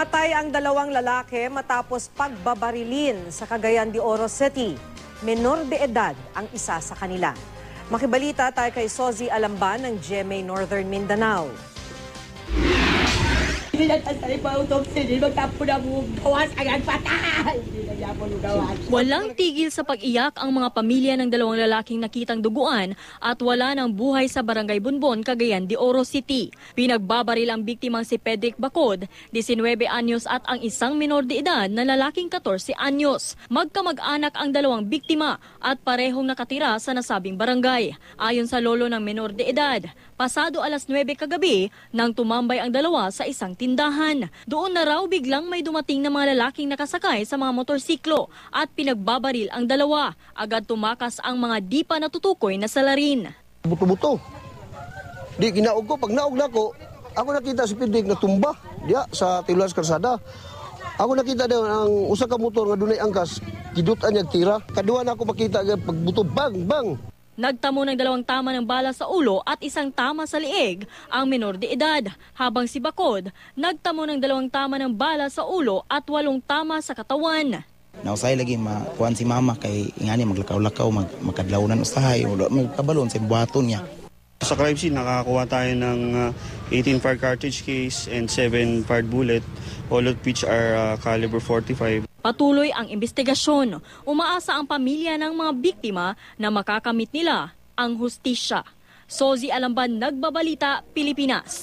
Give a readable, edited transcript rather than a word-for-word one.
Patay ang dalawang lalaki matapos pagbabarilin sa Cagayan de Oro City. Menor de edad ang isa sa kanila. Makibalita tayo kay Sozi Alamban ng GMA Northern Mindanao. Walang tigil sa pag-iyak ang mga pamilya ng dalawang lalaking nakitang duguan at wala ng buhay sa Barangay Bunbon, Cagayan de Oro City. Pinagbabaril ang biktimang si Pedrick Bacod, 19 anyos at ang isang menor de edad na lalaking 14 anyos. Magkamag-anak ang dalawang biktima at parehong nakatira sa nasabing barangay. Ayon sa lolo ng menor de edad, pasado alas 9 kagabi nang tumambay ang dalawa sa isang tindahan. Doon na raw biglang may dumating na mga lalaking nakasakay sa mga motorsiklo at pinagbabaril ang dalawa. Agad tumakas ang mga di pa natutukoy na salarin. Buto-buto. Di kinaog ko. Pag naog na ako nakita si Pedrick na tumba diya sa Tibulas Karsada. Ako nakita daw ang usa ka motor nga dunay angkas, kidutan niya tira. Kaduha na ako makita pagbuto, bang, bang. Nagtamo ng dalawang tama ng bala sa ulo at isang tama sa liig ang menor de edad, habang si Bacod nagtamo ng dalawang tama ng bala sa ulo at 8 tama sa katawan. Nausay lagi makuan si mama kay ingani maglakaw-lakaw, makadlawnan usahay, magkabalon sa buhaton niya. Sa crime scene, nakakuha tayo ng 18 fire cartridge case and 7 fired bullet, all of which are caliber 45. Patuloy ang investigasyon. Umaasa ang pamilya ng mga biktima na makakamit nila ang hustisya. Sozi Alamban, Nagbabalita, Pilipinas.